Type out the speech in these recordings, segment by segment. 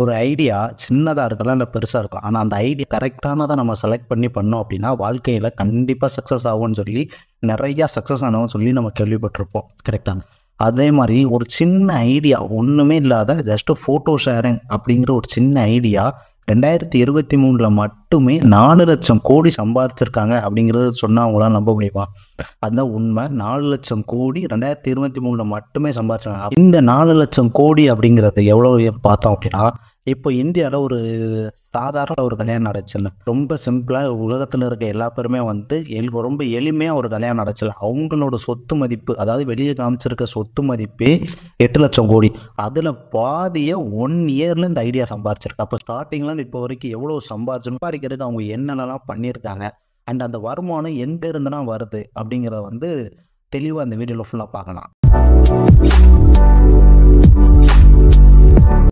ஒரு ஐடியா சின்னதாக இருக்கலாம் இல்லை பெருசாக இருக்கும். ஆனால் அந்த ஐடியா கரெக்டானதை நம்ம செலக்ட் பண்ணி பண்ணோம் அப்படின்னா வாழ்க்கையில் கண்டிப்பாக சக்ஸஸ் ஆகும்னு சொல்லி நிறையா சக்ஸஸ் ஆனவங்க சொல்லி நம்ம கேள்விப்பட்டிருப்போம். கரெக்டாக அதே மாதிரி ஒரு சின்ன ஐடியா ஒன்றுமே இல்லாத ஜஸ்ட்டு ஃபோட்டோ ஷேரிங் அப்படிங்கிற ஒரு சின்ன ஐடியா 2023 மட்டுமே 4 லட்சம் கோடி சம்பாதிச்சிருக்காங்க அப்படிங்கிறது சொன்னால் அவங்களால நம்ப முடியுமா? அதுதான் உண்மை. 4 லட்சம் கோடி 2023 மட்டுமே சம்பாதிச்சிருக்காங்க. இந்த 4 லட்சம் கோடி அப்படிங்கிறது எவ்வளோ பார்த்தோம் அப்படின்னா, இப்போ இந்தியாவில் ஒரு சாதாரண ஒரு கல்யாணம் நடச்சுல்ல, ரொம்ப சிம்பிளாக உலகத்தில் இருக்க எல்லா பேருமே வந்து ரொம்ப எளிமையாக ஒரு கல்யாணம் நடச்சல. அவங்களோட சொத்து மதிப்பு, அதாவது வெளியே காமிச்சிருக்க சொத்து மதிப்பே 8 லட்சம் கோடி. அதில் பாதியை 1 இயரில் இந்த ஐடியா சம்பாதிச்சிருக்கு. அப்போ ஸ்டார்டிங்லேருந்து இப்போ வரைக்கும் எவ்வளோ சம்பாதிக்கிறதுக்கு அவங்க என்னென்னலாம் பண்ணியிருக்காங்க, அண்ட் அந்த வருமானம் எங்கே இருந்துனா வருது அப்படிங்கிறத வந்து தெளிவாக இந்த வீடியோவில் ஃபுல்லாக பார்க்கலாம்.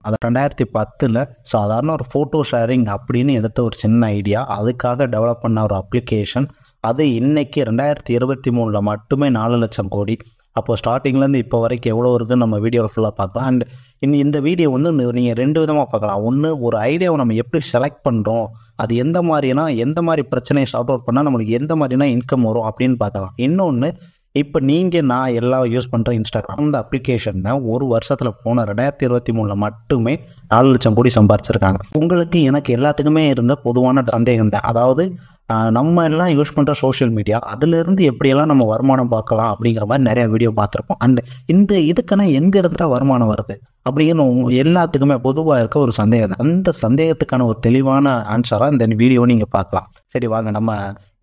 அது 2010 சாதாரண ஒரு ஃபோட்டோ ஷேரிங் அப்படின்னு எடுத்த ஒரு சின்ன ஐடியா, அதுக்காக டெவலப் பண்ண ஒரு அப்ளிகேஷன், அது இன்னைக்கு 2023 மட்டுமே 4 லட்சம் கோடி. அப்போது ஸ்டார்டிங்லேருந்து இப்போ வரைக்கும் எவ்வளோ இருக்குதுன்னு நம்ம வீடியோவில் ஃபுல்லாக பார்க்கலாம். அண்ட் இந்த வீடியோ வந்து நீங்கள் 2 விதமாக பார்க்கலாம். ஒன்று, ஒரு ஐடியாவை நம்ம எப்படி செலக்ட் பண்ணுறோம், அது எந்த மாதிரி பிரச்சனையை சார்ட் அவுட் பண்ணால் நம்மளுக்கு எந்த மாதிரினா இன்கம் வரும் அப்படின்னு பார்க்கலாம். இன்னொன்று, இப்போ நான் எல்லாம் யூஸ் பண்ணுற இன்ஸ்டாகிராம், அந்த அப்ளிகேஷனை ஒரு வருஷத்தில் போன 2023 மட்டுமே 4 லட்சம் கோடி சம்பாதிச்சிருக்காங்க. உங்களுக்கு எனக்கு எல்லாத்துக்குமே இருந்த பொதுவான சந்தேகம் தான், அதாவது நம்ம எல்லாம் யூஸ் பண்ணுற சோஷியல் மீடியா, அதிலிருந்து எப்படியெல்லாம் நம்ம வருமானம் பார்க்கலாம் அப்படிங்கிற மாதிரி நிறைய வீடியோ பார்த்துருப்போம். அண்ட் இதுக்கான எங்கே இருந்தால் வருமானம் வருது அப்படிங்கிற எல்லாத்துக்குமே பொதுவாக இருக்க ஒரு சந்தேகம் தான். அந்த சந்தேகத்துக்கான ஒரு தெளிவான ஆன்சராக இந்த வீடியோ நீங்கள் பார்க்கலாம். சரி வாங்க, நம்ம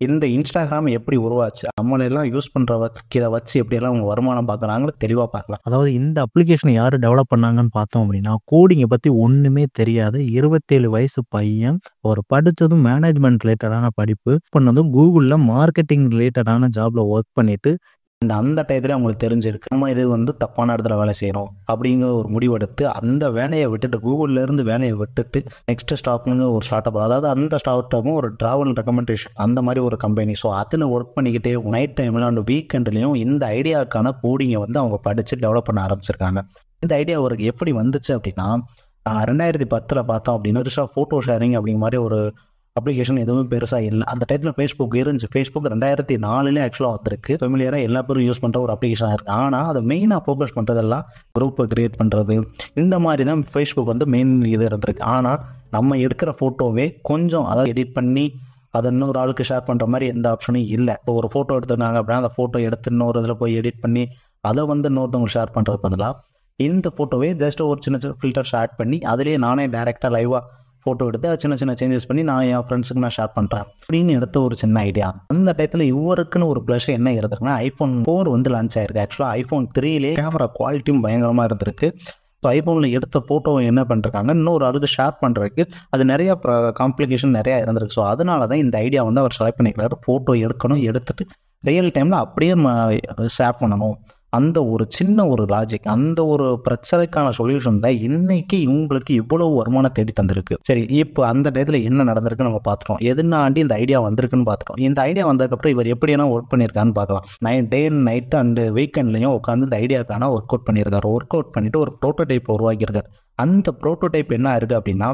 இந்த இன்ஸ்டாகிராம் எப்படி உருவாச்சு, நம்மளெல்லாம் யூஸ் பண்ணுற இதை வச்சு எப்படியெல்லாம் அவங்க வருமானம் பார்க்குறாங்களோ தெளிவாக பார்க்கலாம். அதாவது இந்த அப்ளிகேஷனை யார் டெவலப் பண்ணாங்கன்னு பார்த்தோம் அப்படின்னா, கோடிங்கை பற்றி ஒன்றுமே தெரியாத 27 வயசு பையன், ஒரு படித்ததும் மேனேஜ்மெண்ட் ரிலேட்டடான படிப்பு பண்ணதும் கூகுளில் மார்க்கெட்டிங் ரிலேட்டடான ஜாபில் ஒர்க் பண்ணிவிட்டு அந்த டயத்துல அவங்களுக்கு தெரிஞ்சிருக்கு நம்ம இது வந்து தப்பான இடத்துல வேலை செய்யணும் அப்படிங்கிற ஒரு முடிவெடுத்து அந்த வேலையை விட்டுட்டு, கூகுள்லேருந்து வேலையை விட்டுட்டு நெக்ஸ்ட் ஸ்டாப்னு ஒரு ஸ்டார்ட் அப், அதாவது அந்த ஸ்டார்ட் அப்பும் ஒரு ட்ராவல் ரெக்கமெண்டேஷன் அந்த மாதிரி ஒரு கம்பெனி. ஸோ அதில் ஒர்க் பண்ணிக்கிட்டே நைட் டைமில் அந்த வீக்கெண்ட்லேயும் இந்த ஐடியாவுக்கான கோடிங்கை வந்து அவங்க படித்து டெவலப் பண்ண ஆரம்பிச்சிருக்காங்க. இந்த ஐடியா அவருக்கு எப்படி வந்துச்சு அப்படின்னா, 2010 பார்த்தோம் அப்படின்னா பெருசாக ஃபோட்டோ ஷேரிங் அப்படிங்கிற மாதிரி ஒரு அப்ளிகேஷன் எதுவும் பெருசாக இல்லை. அந்த டைத்தில் ஃபேஸ்புக் இருந்துச்சு. ஃபேஸ்புக் 2004 ஆக்சுவலாக வந்திருக்கு. ஃபெமிலியராக எல்லா பேரும் யூஸ் பண்ணுற ஒரு அப்ளிகேஷனாக இருக்குது. ஆனால் அதை மெயினாக ஃபோக்கஸ் பண்ணுறதெல்லாம் குரூப்பை க்ரியேட் பண்ணுறது, இந்த மாதிரி தான் ஃபேஸ்புக் வந்து மெயின் இது இருந்திருக்கு. ஆனால் நம்ம எடுக்கிற ஃபோட்டோவே கொஞ்சம் அதாவது எடிட் பண்ணி அதை இன்னொரு ஆளுக்கு ஷேர் பண்ணுற மாதிரி எந்த ஆப்ஷனும் இல்லை. இப்போ ஒரு ஃபோட்டோ எடுத்துருந்தாங்க அப்படின்னா அந்த ஃபோட்டோ எடுத்து இன்னொரு இதில் போய் எடிட் பண்ணி அதை வந்து இன்னொருத்தவங்க ஷேர் பண்ணுறது பதிலாக இந்த ஃபோட்டோவே ஜஸ்ட் ஒரு சின்ன ஃபில்டர்ஸ் ஆட் பண்ணி அதிலே நானே டேரெக்டாக லைவாக ஃபோட்டோ எடுத்து சின்ன சேஞ்சஸ் பண்ணி நான் என் ஃப்ரெண்ட்ஸுக்கு நான் ஷேர் பண்ணுறேன் அப்படின்னு எடுத்த ஒரு சின்ன ஐடியா. அந்த டயத்தில் இவருக்குன்னு ஒரு ப்ளஸ் என்ன இருந்திருக்குன்னா, iPhone 4 வந்து லான்ச் ஆயிருக்கு. ஆக்சுவலாக iPhone 3 கேமரா குவாலிட்டியும் பயங்கரமாக இருந்திருக்கு. ஸோ ஐஃபோனில் எடுத்த ஃபோட்டோவை என்ன பண்ணிருக்காங்க, இன்னொரு ஆளுக்கு ஷேர் பண்ணுறதுக்கு அது நிறையா காம்ப்ளிகேஷன் நிறையா இருந்திருக்கு. ஸோ அதனால தான் இந்த ஐடியா வந்து அவர் செலக்ட் பண்ணிக்கிறாரு. ஃபோட்டோ எடுத்துட்டு ரியல் டைமில் அப்படியே ஷேர் பண்ணணும். அந்த ஒரு சின்ன ஒரு லாஜிக், அந்த ஒரு பிரச்சனைக்கான சொல்யூஷன் தான் இன்னைக்கு இவங்களுக்கு இவ்வளவு வருமானம் தேடி தந்திருக்கு. சரி, இப்போ அந்த டயத்தில் என்ன நடந்திருக்குன்னு நம்ம பார்த்துட்டோம். எதுனாண்டி இந்த ஐடியா வந்திருக்குன்னு பார்த்துட்டோம். இந்த ஐடியா வந்ததுக்கப்புறம் இவர் எப்படியான ஒர்க் பண்ணியிருக்கான்னு பார்க்கலாம். டே அண்ட் நைட்டு அண்டு வீக்கெண்ட்லையும் உட்காந்து இந்த ஐடியாக்கான ஒர்க் அவுட் பண்ணியிருக்காரு. ஒர்க் அவுட் பண்ணிவிட்டு ஒரு ப்ரோட்டோடைப் உருவாக்கியிருக்காரு. அந்த ப்ரோட்டோடைப் என்ன இருக்குது அப்படின்னா,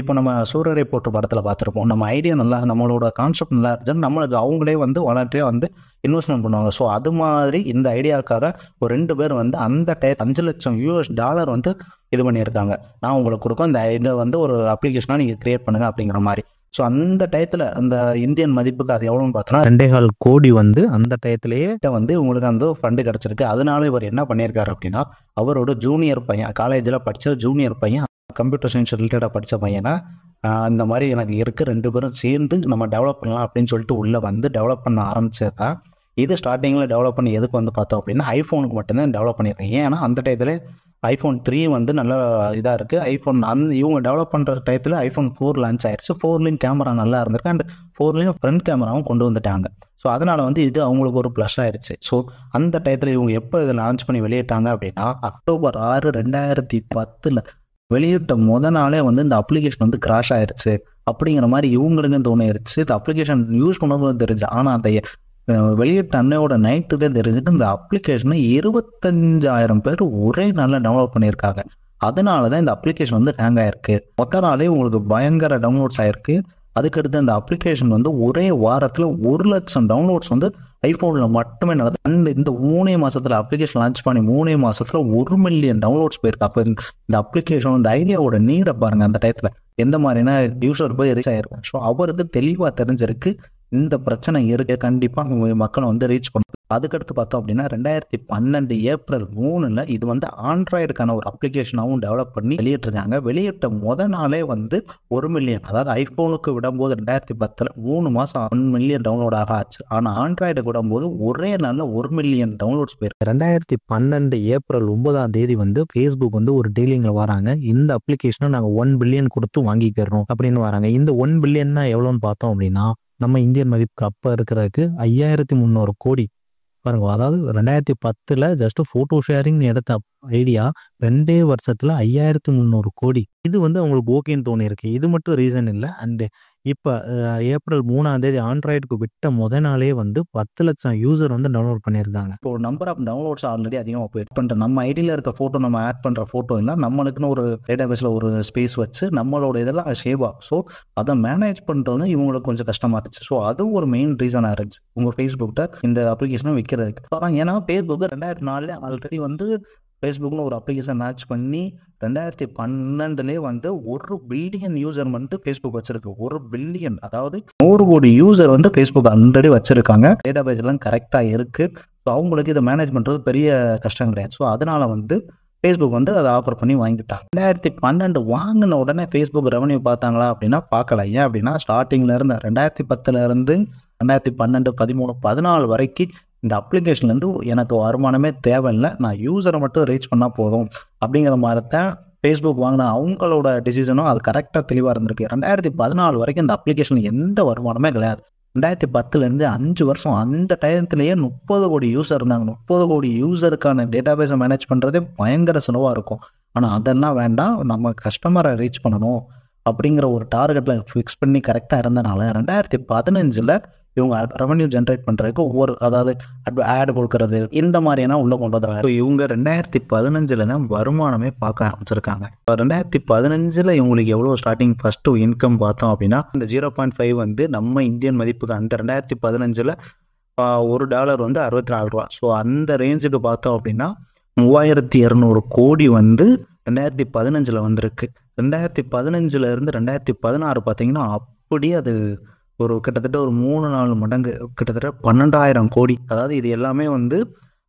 இப்போ நம்ம சூரரை போட்டு படத்தில் பார்த்துருப்போம். நம்ம ஐடியா நல்லா, நம்மளோட கான்செப்ட் நல்லா இருந்துச்சுன்னா நம்மளுக்கு அவங்களே வந்து வாலண்டரியாக வந்து இன்வெஸ்ட்மெண்ட் பண்ணுவாங்க. ஸோ அது மாதிரி இந்த ஐடியாவுக்காக ஒரு 2 பேர் வந்து அந்த $5 லட்சம் வந்து இது பண்ணியிருக்காங்க. நான் உங்களுக்கு கொடுக்கும், இந்த இதை வந்து ஒரு அப்ளிகேஷனாக நீங்கள் க்ரியேட் பண்ணுங்கள் அப்படிங்கிற மாதிரி. ஸோ அந்த டயத்தில் அந்த இந்தியன் மதிப்புக்கு அது எவ்வளோன்னு பார்த்தோன்னா 2.25 கோடி வந்து அந்த டயத்திலேயே வந்து உங்களுக்கு அந்த ஃபண்டு கிடச்சிருக்கு. அதனால இவர் என்ன பண்ணியிருக்காரு அப்படின்னா, அவரோட ஜூனியர் பையன், காலேஜில் படித்த ஜூனியர் பையன், கம்ப்யூட்டர் சயின்ஸ் ரிலேட்டடாக படித்த பையனை இந்த மாதிரி எனக்கு இருக்குது, 2 பேரும் சேர்ந்து நம்ம டெவலப் பண்ணலாம் அப்படின்னு சொல்லிட்டு உள்ளே வந்து டெவலப் பண்ண ஆரம்பிச்சதா. இது ஸ்டார்டிங்கில் டெவலப் பண்ணி எதுக்கு வந்து பார்த்தோம் அப்படின்னா ஐஃபோனுக்கு மட்டும்தான் டெவலப் பண்ணியிருக்கேன். ஏன்னா அந்த டயத்தில் iPhone 3 வந்து நல்லா இதாக இருக்குது. இவங்க டெவலப் பண்ணுற டயத்தில் iPhone 4 லான்ச் ஆயிடுச்சு. 4லேயும் கேமரா நல்லா இருந்திருக்கு, அண்ட் 4லேயும் ஃப்ரண்ட் கேமராவும் கொண்டு வந்துட்டாங்க. ஸோ அதனால் வந்து இது அவங்களுக்கு ஒரு ப்ளஸ் ஆயிடுச்சு. ஸோ அந்த டயத்தில் இவங்க எப்போ இதை லான்ச் பண்ணி வெளியிட்டாங்க அப்படின்னா, October 6, 2010 வெளியிட்ட நாளே வந்து இந்த அப்ளிகேஷன் வந்து கிராஷ் ஆயிடுச்சு அப்படிங்கிற மாதிரி இவங்களுக்கு தோணிடுச்சு. இந்த அப்ளிகேஷன் யூஸ் பண்ணும்போது தெரிஞ்சு, ஆனால் அந்த வெளியிட்ட அன்னையோட நைட்டு தான் தெரிஞ்சுட்டு இந்த அப்ளிகேஷனை 25,000 பேர் ஒரே நாளில் டவுன்லோட் பண்ணியிருக்காங்க. அதனால தான் இந்த அப்ளிகேஷன் வந்து ஹேங் ஆயிருக்கு. மொத்த நாளே உங்களுக்கு பயங்கர டவுன்லோட்ஸ் ஆயிருக்கு. அதுக்கடுத்து அந்த அப்ளிகேஷன் வந்து ஒரே வாரத்தில் 1,00,000 டவுன்லோட்ஸ் வந்து ஐஃபோனில் மட்டுமே நடந்தது. அண்ட் இந்த 3 மாசத்துல அப்ளிகேஷன் லான்ச் பண்ணி 3 மாசத்துல 1 மில்லியன் டவுன்லோட்ஸ் போயிருக்கு. அப்போ இந்த அப்ளிகேஷன் இந்த ஐடியாவோட நீடை பாருங்க. அந்த டயத்துல எந்த மாதிரினா யூசர் போய் ரீச் ஆயிருக்கும். ஸோ அவருக்கு தெளிவாக தெரிஞ்சிருக்கு இந்த பிரச்சனை இருக்கு, கண்டிப்பாக மக்களை வந்து ரீச் பண்ணும். அதுக்கடுத்து பார்த்தோம் அப்படின்னா 2012 ஏப்ரல் 3 இது வந்து ஆண்ட்ராய்டுக்கான ஒரு அப்ளிகேஷனாகவும் டெவலப் பண்ணி வெளியிட்டிருக்காங்க. வெளியிட்ட நாளே வந்து 1 மில்லியன், அதாவது ஐஃபோனுக்கு விடும்போது 2010 3 மாதம் 1 மில்லியன் டவுன்லோட் ஆச்சு. ஆனால் ஆண்ட்ராய்டு விடும்போது ஒரே நாளில் 1 மில்லியன் டவுன்லோட்ஸ் போயிருக்கு. 2012 ஏப்ரல் 9 வந்து ஃபேஸ்புக் வந்து ஒரு டீலிங்கில் வராங்க. இந்த அப்ளிகேஷனை நாங்கள் 1 பில்லியன் கொடுத்து வாங்கிக்கிறோம் அப்படின்னு வராங்க. இந்த 1 பில்லியன்னா எவ்வளோன்னு பார்த்தோம் அப்படின்னா நம்ம இந்தியன் மதிப்புக்கு அப்போ இருக்கிறதுக்கு 5300 கோடி பாருங்க. அதாவது 2010 ஜஸ்ட் ஃபோட்டோ ஷேரிங் எடுத்த ஐடியா 2 வருஷத்துல 5300 கோடி. இது வந்து அவங்களுக்கு ஓகேன்னு தோணியிருக்கு. இது மட்டும் ரீசன் இல்லை. அண்டு இப்போ ஏப்ரல் 3 ஆண்ட்ராய்டுக்கு விட்ட நாளே வந்து 10 லட்சம் யூசர் வந்து டவுன்லோட் பண்ணியிருந்தாங்க. இப்போ நம்பர் ஆஃப் டவுன்லோட்ஸ் ஆல்ரெடி அதிகமாக போயிட்டு பண்ணுற நம்ம ஐடியில் இருக்க ஃபோட்டோ நம்ம ஆட் பண்ணுற ஃபோட்டோ இல்லை, நம்மளுக்குன்னு ஒரு டேட்டாபேஸில் ஒரு ஸ்பேஸ் வச்சு நம்மளோட இதெல்லாம் சேவ் ஆகும். ஸோ அதை மேனேஜ் பண்ணுறது இவங்களுக்கு கொஞ்சம் கஷ்டமாக இருந்துச்சு. ஸோ அதுவும் ஒரு மெயின் ரீசனாக இருந்துச்சு உங்கள் ஃபேஸ்புக்கிட்ட இந்த அப்ளிகேஷனை விற்கிறதுக்கு. ஏன்னா ஃபேஸ்புக்கு 2004 ஆல்ரெடி வந்து ஃபேஸ்புக்னு ஒரு அப்ளிகேஷன் லான்ச் பண்ணி 2012 வந்து 1 பில்லியன் யூசர் வந்து ஃபேஸ்புக் வச்சிருக்கு. 1 பில்லியன், அதாவது 100 கோடி யூசர் வந்து ஃபேஸ்புக் ஆல்ரெடி வச்சிருக்காங்க. டேட்டாபேஸ் எல்லாம் கரெக்டாக இருக்கு. ஸோ அவங்களுக்கு இதை மேனேஜ் பண்ணுறது பெரிய கஷ்டம் கிடையாது. ஸோ அதனால வந்து ஃபேஸ்புக் வந்து அதை ஆஃபர் பண்ணி வாங்கிட்டாங்க. 2012 வாங்கின உடனே ஃபேஸ்புக் ரெவன்யூ பார்த்தாங்களா அப்படின்னா பார்க்கல. ஏன் அப்படின்னா ஸ்டார்டிங்ல இருந்து 2010 இருந்து 2012, 13, 14 வரைக்கும் இந்த அப்ளிகேஷன்லேருந்து எனக்கு வருமானமே தேவையில்லை, நான் யூசரை மட்டும் ரீச் பண்ணால் போதும் அப்படிங்கிற மாதிரி தான் ஃபேஸ்புக் வாங்கின அவங்களோட டிசிஷனும் அது கரெக்டாக தெளிவாக இருந்திருக்கு. 2014 வரைக்கும் இந்த அப்ளிகேஷன் எந்த வருமானமே கிடையாது. 2010 5 வருஷம் அந்த டயத்துலேயே 30 கோடி யூசர் இருந்தாங்க. 30 கோடி யூசருக்கான டேட்டாபேஸை மேனேஜ் பண்ணுறதே பயங்கர செலவாக இருக்கும். ஆனால் அதெல்லாம் வேண்டாம், நம்ம கஸ்டமரை ரீச் பண்ணணும் அப்படிங்கிற ஒரு டார்கெட்டில் ஃபிக்ஸ் பண்ணி கரெக்டாக இருந்தனால 2015 இவங்க ரெவன்யூ ஜென்ரேட் பண்ணுறதுக்கு அதாவது ஆட் கொடுக்கறது இந்த மாதிரியான உள்ள கொண்டு வந்தாங்க. இவங்க 2015 தான் வருமானமே பார்க்க ஆரம்பிச்சிருக்காங்க. 2015 இவங்களுக்கு எவ்வளோ ஸ்டார்டிங் ஃபர்ஸ்ட் இன்கம் பார்த்தோம் அப்படின்னா இந்த 0.5 வந்து நம்ம இந்தியன் மதிப்புக்கு அந்த 2015 $1 வந்து 64 ரூபா. ஸோ அந்த ரேஞ்சுக்கு பார்த்தோம் அப்படின்னா 3200 கோடி வந்து 2015 வந்திருக்கு. 2015 இருந்து 2016 பார்த்தீங்கன்னா அப்படியே அது ஒரு கிட்டத்தட்ட ஒரு 3-4 மடங்கு, கிட்டத்தட்ட 12,000 கோடி. அதாவது இது எல்லாமே வந்து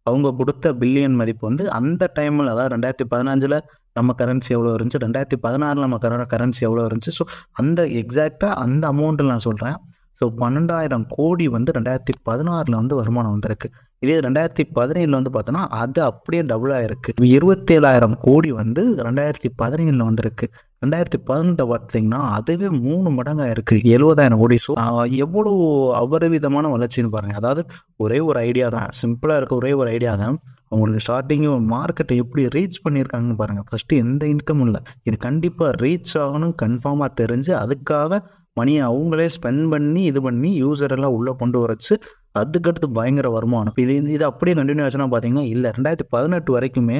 அவங்க கொடுத்த பில்லியன் மதிப்பு வந்து அந்த டைமில், அதாவது 2015 நம்ம கரன்சி எவ்வளோ இருந்துச்சு, 2016 நம்ம கரன்சி எவ்வளோ இருந்துச்சு. ஸோ அந்த எக்ஸாக்டாக அந்த அமௌண்ட்டில் நான் சொல்கிறேன். ஸோ 12,000 கோடி வந்து 2016 வந்து வருமானம் வந்திருக்கு. இதே 2017 வந்து பார்த்தோன்னா அது அப்படியே டபுள் ஆகிருக்கு. 27,000 கோடி வந்து 2017 வந்திருக்கு. 2018 பார்த்தீங்கன்னா அதுவே 3 மடங்காக இருக்குது, 70,000 கோடி. ஸோ எவ்வளோ அபரிவிதமான வளர்ச்சின்னு பாருங்கள். அதாவது ஒரே ஒரு ஐடியா தான், சிம்பிளாக இருக்க ஒரே ஒரு ஐடியா தான் அவங்களுக்கு ஸ்டார்டிங்கு மார்க்கெட்டை எப்படி ரீச் பண்ணியிருக்காங்கன்னு பாருங்கள். ஃபஸ்ட்டு எந்த இன்கமும் இல்லை, இது கண்டிப்பாக ரீச் ஆகணும் கன்ஃபார்மாக தெரிஞ்சு அதுக்காக மணியை அவங்களே ஸ்பெண்ட் பண்ணி இது பண்ணி யூசர் எல்லாம் உள்ளே கொண்டு வரச்சு அதுக்கடுத்து பயங்கர வருமானம். இது அப்படியே கண்டினியூ ஆச்சுன்னா பார்த்தீங்கன்னா இல்லை, 2018 வரைக்குமே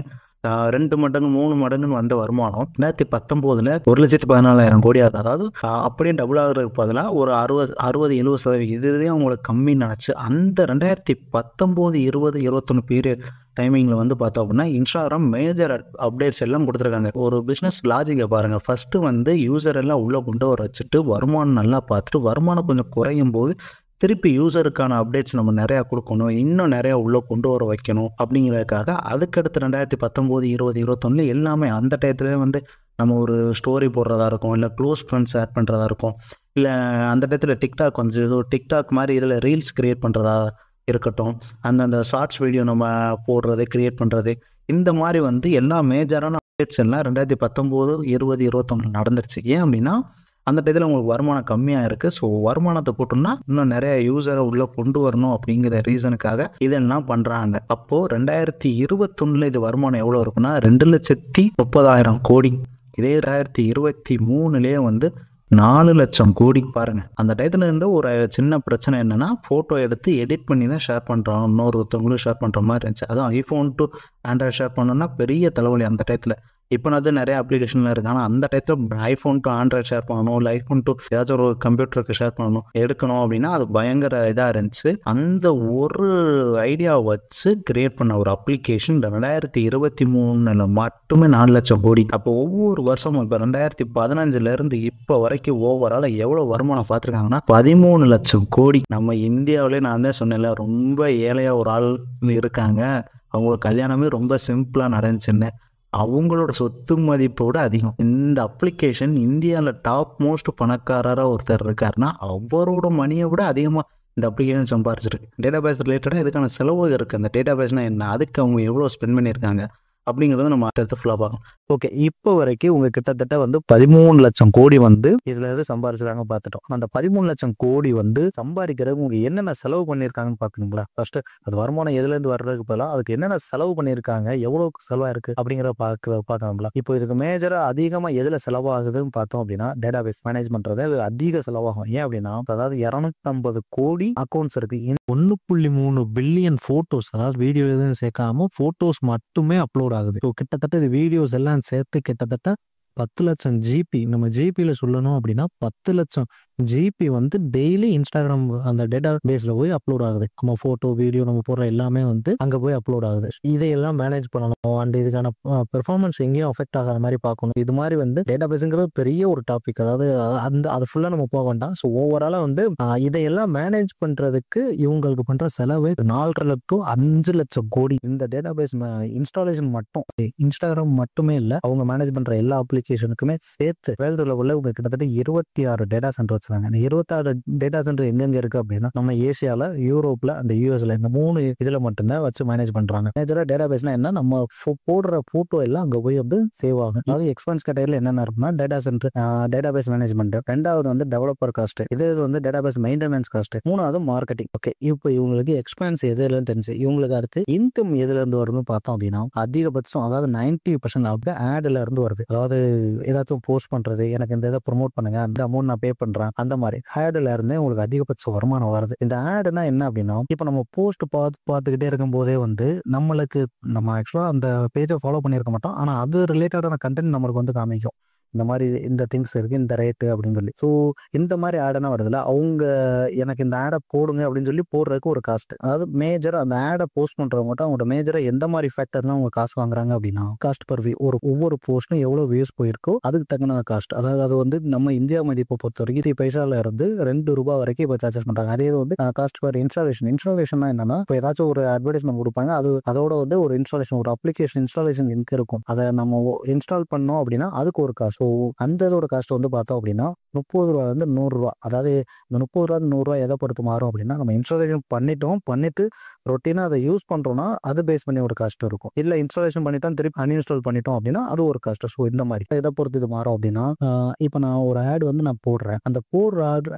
2 மடங்கு 3 மடங்குன்னு வந்த வருமானம் 2019 1,14,000 கோடி ஆகுது. அதாவது அப்படியே டபுள் ஆகிறதுக்கு பதிலாக ஒரு 60-70% இதுவே அவங்களுக்கு கம்மின்னு நினச்சி அந்த 2019, 20, 21 பீரியட் டைமிங்கில் வந்து பார்த்தோம் அப்படின்னா இன்ஸ்டாகிராம் மேஜர் அப்டேட்ஸ் எல்லாம் கொடுத்துருக்காங்க. ஒரு பிஸ்னஸ் லாஜிக்கை பாருங்கள். ஃபஸ்ட்டு வந்து யூசர் எல்லாம் உள்ளே கொண்டு வர வச்சுட்டு வருமானம் நல்லா பார்த்துட்டு வருமானம் கொஞ்சம் குறையும் போது திருப்பி யூசருக்கான அப்டேட்ஸ் நம்ம நிறையா கொடுக்கணும், இன்னும் நிறையா உள்ளே கொண்டு வர வைக்கணும் அப்படிங்கிறதுக்காக அதுக்கடுத்து 2019, 20, 21 எல்லாமே அந்த டயத்துலேயே வந்து நம்ம ஒரு ஸ்டோரி போடுறதா இருக்கும், இல்லை க்ளோஸ் ஃப்ரெண்ட்ஸ் ஆட் பண்ணுறதா இருக்கும், இல்லை அந்த டயத்தில் டிக்டாக் கொஞ்சம் ஏதோ டிக்டாக் மாதிரி இதில் ரீல்ஸ் க்ரியேட் பண்ணுறதா இருக்கட்டும், அந்த ஷார்ட்ஸ் வீடியோ நம்ம போடுறது க்ரியேட் பண்ணுறது, இந்த மாதிரி வந்து எல்லா மேஜரான அப்டேட்ஸ் எல்லாம் 2019, 20, 21 நடந்துருச்சு. ஏன் அப்படின்னா அந்த டயத்தில் உங்களுக்கு வருமானம் கம்மியாக இருக்குது. ஸோ வருமானத்தை போட்டோம்னா இன்னும் நிறைய யூசரை உள்ளே கொண்டு வரணும் அப்படிங்கிற ரீசனுக்காக இதெல்லாம் பண்ணுறாங்க. அப்போது 2021 இது வருமானம் எவ்வளோ இருக்குன்னா 2,30,000 கோடி. இதே 2023 வந்து 4 லட்சம் கோடி. பாருங்கள், அந்த டயத்தில் இருந்து ஒரு சின்ன பிரச்சனை என்னென்னா ஃபோட்டோ எடுத்து எடிட் பண்ணி தான் ஷேர் பண்ணுறோம், இன்னொருத்தவங்களும் ஷேர் பண்ணுற மாதிரி இருந்துச்சு. அதுவும் ஐஃபோன் டு ஆண்ட்ராய்டு ஷேர் பண்ணோன்னா பெரிய தலைவலி அந்த டயத்தில். இப்போ வந்து நிறைய அப்ளிகேஷன்லாம் இருக்குது. ஆனால் அந்த டயத்தில் ஐஃபோன் டு ஆண்ட்ராய்ட் ஷேர் பண்ணணும், இல்லை ஐஃபோன் டு ஏதாச்சும் ஒரு கம்ப்யூட்டருக்கு ஷேர் பண்ணணும், எடுக்கணும் அப்படின்னா அது பயங்கர இதாக இருந்துச்சு. அந்த ஒரு ஐடியாவை வச்சு கிரியேட் பண்ண ஒரு அப்ளிகேஷன் 2023 மட்டுமே 4 லட்சம் கோடி. அப்போ ஒவ்வொரு வருஷமும் இப்போ 2015 இப்போ வரைக்கும் ஓவரால் எவ்வளோ வருமானம் பார்த்துருக்காங்கன்னா 13 லட்சம் கோடி. நம்ம இந்தியாவிலே நான் தான் சொன்னேன்ல, ரொம்ப ஏழையாக ஒரு ஆள் இருக்காங்க, அவங்களுக்கு கல்யாணமே ரொம்ப சிம்பிளாக நடந்துச்சுன்னு. அவங்களோட சொத்து மதிப்போட அதிகம். இந்த அப்ளிகேஷன் இந்தியாவில் டாப் மோஸ்ட் பணக்காரராக ஒருத்தர் இருக்காருன்னா அவரோட மணியை விட அதிகமாக இந்த அப்ளிகேஷன் சம்பாரிச்சிருக்கு. டேட்டா பேஸ் ரிலேட்டடாக இதுக்கான செலவு இருக்குது. அந்த டேட்டா பேஸ்னால் என்ன, அதுக்கு அவங்க எவ்வளோ ஸ்பெண்ட் பண்ணியிருக்காங்க அப்படிங்கிறத நம்ம அடுத்த ஃபுல்லாக பார்க்கலாம். ஓகே, இப்போ வரைக்கும் உங்க கிட்டத்தட்ட 13 லட்சம் கோடி இதுல இருந்து சம்பாரிச்சிருக்காங்க பார்த்துட்டோம். அந்த 13 லட்சம் கோடி சம்பாதிக்கிறதுக்கு உங்க என்னென்ன செலவு பண்ணியிருக்காங்கன்னு பார்க்கணுங்களா? ஃபர்ஸ்ட் அது வருமானம் எதுல இருந்து வர்றதுக்கு பதிலாக அதுக்கு என்னென்ன செலவு பண்ணியிருக்காங்க, எவ்வளவு செலவா இருக்கு அப்படிங்கிறத பார்க்கணுங்களா? இப்போ இதுக்கு மேஜரா அதிகமா எதுல செலவாகுதுன்னு பார்த்தோம் அப்படின்னா டேட்டாபேஸ் மேனேஜ் பண்றது அதிக செலவாகும். ஏன் அப்படின்னா அதாவது 250 கோடி அக்கௌண்ட்ஸ் இருக்கு. 1.3 பில்லியன் போட்டோஸ், அதாவது வீடியோ எதுவும் சேர்க்காம போட்டோஸ் மட்டுமே அப்லோட் ஆகுது. கிட்டத்தட்ட இது வீடியோஸ் எல்லாம் சேர்த்து கிட்டத்தட்ட 10 லட்சம் ஜிபி. நம்ம ஜிபியில சொல்லணும் அப்படின்னா 10 லட்சம் ஜிபி டெய்லி இன்ஸ்டாகிராம் அந்த டேட்டா பேஸ்ல போய் அப்லோட் ஆகுது. நம்ம போட்டோ வீடியோ நம்ம போடுற எல்லாமே அங்க போய் அப்லோட் ஆகுது. இதையெல்லாம் மேனேஜ் பண்ணணும் அண்ட் இதுக்கான பெர்ஃபார்மன்ஸ் எங்கேயும் அஃபெக்ட் ஆகாத மாதிரி பார்க்கணும். இது மாதிரி டேட்டா பேஸுங்கிறது பெரிய ஒரு டாபிக். அதாவது அது ஃபுல்லா நம்ம போக வேண்டாம். ஸோ ஓவராலா இதையெல்லாம் மேனேஜ் பண்றதுக்கு இவங்களுக்கு பண்ற செலவு 4.5 to 5 லட்சம் கோடி. இந்த டேட்டா பேஸ் இன்ஸ்டாலேஷன் மட்டும் இன்ஸ்டாகிராம் மட்டுமே இல்ல, அவங்க மேனேஜ் பண்ற எல்லா அப்ளிகேஷனுக்குமே சேர்த்து வேர்ல்டுல உள்ள கிட்டத்தட்ட 26 டேட்டா சென்டர் வச்சிருக்காங்க. இந்த 26 டேட்டா சென்டர் எங்கெங்க இருக்கு அப்படின்னா நம்ம ஏசியால, யூரோப்ல, அந்த யூஎஸ்ல, இந்த 3 இதுல மட்டும்தான் வச்சு மேனேஜ் பண்றாங்க. மேஜரா டேட்டா பேஸ்னா என்ன, நம்ம போடுற போட்டோ எல்லாம் அங்க போய் சேவ் ஆகும். அதாவது எக்ஸ்பென்ஸ் கேட்டகரியில என்னென்ன இருக்குன்னா data centre, database management, ரெண்டாவது டெவலப்பர் காஸ்ட், இது டேட்டா பேஸ் மெயின்டெனன்ஸ் காஸ்ட், மூணாவது மார்க்கெட்டிங். ஓகே, இப்போ இவங்களுக்கு எக்ஸ்பென்ஸ் எதுல இருந்து தெரிஞ்சு, இவங்களுக்கு அடுத்து இன்கம் எதுல இருந்து வரும்னு பார்த்தோம் அப்படின்னா அதிகபட்சம் அதாவது 90% ஆட்ல இருந்து வருது. அதாவது ஏதாச்சும் போஸ்ட் பண்றது, எனக்கு இந்த இதை ப்ரொமோட் பண்ணுங்க, அந்த அமௌண்ட் நான் பே பண்றேன், அந்த மாதிரி ஆட்ல இருந்தே உங்களுக்கு அதிகபட்ச வருமானம் வருது. இந்த ஆடுனா என்ன அப்படின்னா இப்போ நம்ம போஸ்ட் பார்த்துக்கிட்டே இருக்கும் போதே நம்ம ஆக்சுவலா அந்த பேஜை ஃபாலோ பண்ணியிருக்க மாட்டோம், ஆனா அது ரிலேட்டடான கண்டென்ட் நம்மளுக்கு காமிக்கும். இந்த மாதிரி இந்த திங்ஸ் இருக்கு, இந்த ரேட்டு அப்படின்னு சொல்லி. ஸோ இந்த மாதிரி ஆடனா வருதுல, அவங்க எனக்கு இந்த ஆடை போடுங்க அப்படின்னு சொல்லி போடுறதுக்கு ஒரு காஸ்ட். அதாவது மேஜர் அந்த ஆடை போஸ்ட் பண்றவங்க மட்டும் அவங்களோட மேஜரா எந்த மாதிரி ஃபேக்டர்லாம் அவங்க காசு வாங்குறாங்க அப்படின்னா காஸ்ட் பர் வியூ. ஒவ்வொரு போஸ்ட்டும் எவ்வளவு வியூஸ் போயிருக்கோ அதுக்கு தகுந்த காஸ்ட். அதாவது அது நம்ம இந்தியா மதிப்பை பொறுத்த வரைக்கும் 3 பைசால இருந்து 2 ரூபாய் வரைக்கும் இப்போ சார்ஜஸ் பண்றாங்க. அதே காஸ்ட் பர் இன்ஸ்டாலேஷன் என்னன்னா இப்போ ஏதாச்சும் ஒரு அட்வர்டைஸ்மெண்ட் கொடுப்பாங்க, அதோட ஒரு இன்ஸ்டாலேஷன், ஒரு அப்ளிகேஷன் இன்ஸ்டாலேஷன் எங்க இருக்கும், அதை நம்ம இன்ஸ்டால் பண்ணோம் அப்படின்னா அதுக்கு ஒரு காஸ்ட். அந்த இதோட காஸ்ட் பார்த்தோம் அப்படின்னா 30 ரூபா 100 ரூபா. அதாவது இந்த 30 ரூபா 100 ரூபா எதை பொறுத்து மாறும் அப்படின்னா நம்ம இன்ஸ்டாலேஷன் பண்ணிட்டு ரொட்டீனா அதை யூஸ் பண்றோம்னா அது பேஸ் பண்ணி ஒரு காஸ்ட் இருக்கும். இல்ல இன்ஸ்டாலேஷன் பண்ணிட்டோம் திருப்பி அன்இன்ஸ்டால் பண்ணிட்டோம் அப்படின்னா அது ஒரு காஸ்ட். ஸோ இந்த மாதிரி எதை பொறுத்து இது மாறும் அப்படின்னா இப்போ நான் ஒரு ஆட் நான் போடுறேன், அந்த போடுற ஆட்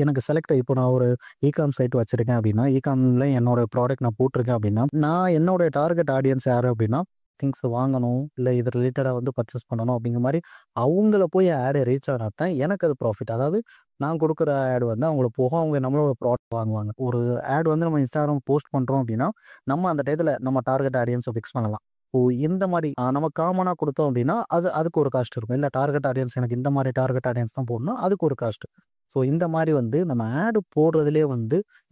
எனக்கு செலக்ட், இப்போ நான் ஒரு இகாம் சைட் வச்சிருக்கேன் அப்படின்னா இகாம்ல என்னோட ப்ராடக்ட் நான் போட்டிருக்கேன் அப்படின்னா நான் என்னோட டார்கெட் ஆடியன்ஸ் யாரு அப்படின்னா திங்ஸ் வாங்கணும், இல்லை இது ரிலேட்டடாக பர்ச்சேஸ் பண்ணணும் அப்படிங்கிற மாதிரி அவங்கள போய் ஆடை ரீச் ஆனால் தான் எனக்கு அது ப்ராஃபிட். அதாவது நான் கொடுக்குற ஆட் அவங்கள போக அவங்க நம்மளோட ப்ராடக்ட் வாங்குவாங்க. ஒரு ஆட் நம்ம இன்ஸ்டாகிராம் போஸ்ட் பண்ணுறோம் அப்படின்னா நம்ம அந்த டயத்தில் நம்ம டார்கெட் ஆடியன்ஸை ஃபிக்ஸ் பண்ணலாம். ஓ இந்த மாதிரி நம்ம காமனாக கொடுத்தோம் அப்படின்னா அதுக்கு ஒரு காஸ்ட் இருக்கும். இல்லை டார்கெட் ஆடியன்ஸ் எனக்கு இந்த மாதிரி டார்கெட் ஆடியன்ஸ் தான் போடணும், அதுக்கு ஒரு காஸ்ட். ஸோ இந்த மாதிரி நம்ம ஆடு போடுறதுலேயே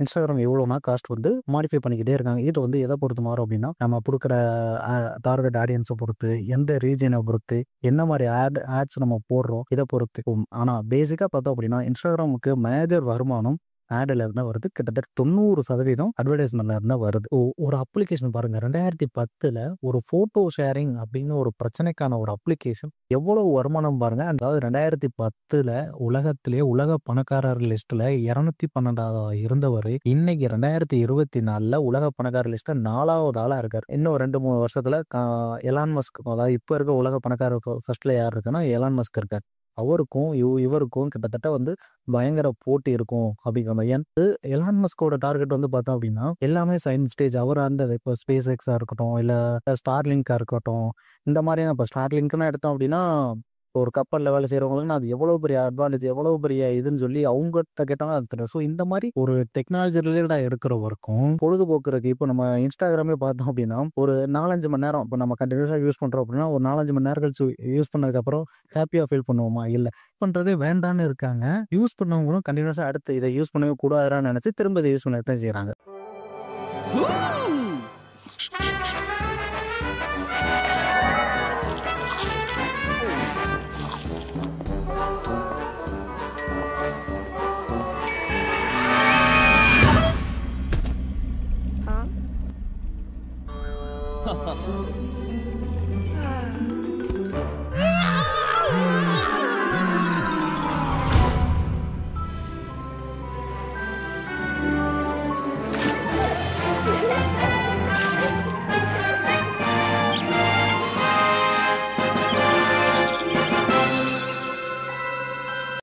இன்ஸ்டாகிராம் எவ்வளோனா காஸ்ட் மாடிஃபை பண்ணிக்கிட்டே இருக்காங்க. இது எதை பொறுத்து மாறும் அப்படின்னா நம்ம கொடுக்குற டார்கெட் ஆடியன்ஸை பொறுத்து, எந்த ரீஜனை பொறுத்து, என்ன மாதிரி ஆட்ஸ் நம்ம போடுறோம் இதை பொறுத்து. ஆனால் பேசிக்காக பார்த்தோம் அப்படின்னா இன்ஸ்டாகிராமுக்கு மேஜர் வருமானம் ஆட்ல இருந்தா வருது. கிட்டத்தட்ட 90% அட்வர்டைஸ்மெண்ட்ல இருந்தா வருது. ஒரு அப்ளிகேஷன் பாருங்க, 2010 ஒரு போட்டோ ஷேரிங் அப்படின்னு ஒரு பிரச்சனைக்கான ஒரு அப்ளிகேஷன் எவ்வளவு வருமானம் பாருங்க. அதாவது 2010 உலகத்திலேயே உலக பணக்காரர் லிஸ்ட்ல 212 இருந்தவர் இன்னைக்கு 2024 உலக பணக்காரர் லிஸ்ட்ல 4வது ஆளா இருக்காரு. இன்னும் 2-3 வருஷத்துல எலான் மஸ்க், அதாவது இப்ப இருக்க உலக பணக்காரர் ஃபர்ஸ்ட்ல யார் இருக்குன்னா எலான் மஸ்க் இருக்காரு. அவருக்கும் இவருக்கும் கிட்டத்தட்ட பயங்கர போட்டி இருக்கும் அப்படிங்கிற மாதிரி. எலான் மஸ்கோட டார்கெட் பார்த்தோம் அப்படின்னா எல்லாமே சயின்ஸ் ஸ்டேஜ். அவர் அந்த இப்போ ஸ்பேஸ் எக்ஸா இருக்கட்டும், இல்ல ஸ்டார்லிங்கா இருக்கட்டும், இந்த மாதிரி இப்போ ஸ்டார்லிங்க்னு எடுத்தோம் அப்படின்னா ஒரு கப்பலில் வேலை செய்கிறவங்களுக்கு அது எவ்வளோ பெரிய அட்வான்டேஜ், எவ்வளோ பெரிய இதுன்னு சொல்லி அவங்ககிட்ட கேட்டாலும் அது தெரியும். ஸோ இந்த மாதிரி ஒரு டெக்னாலஜி ரிலேட்டடாக இருக்கிற வரைக்கும் பொழுதுபோக்குறதுக்கு இப்போ நம்ம இன்ஸ்டாகிராமே பார்த்தோம் அப்படின்னா ஒரு 4-5 மணி நேரம் இப்போ நம்ம கண்டினியூஸாக யூஸ் பண்ணுறோம் அப்படின்னா ஒரு 4-5 மணி நேரம் கழிச்சு யூஸ் பண்ணதுக்கப்புறம் ஹாப்பியாக ஃபீல் பண்ணுவோமா? இல்லை, பண்ணுறதே வேண்டான்னு இருக்காங்க. யூஸ் பண்ணவங்களும் கண்டினியூஸாக அடுத்து இதை யூஸ் பண்ணவே கூடாதுன்னு நினச்சி திரும்ப இதை யூஸ் பண்ண தான் செய்கிறாங்க. Huh?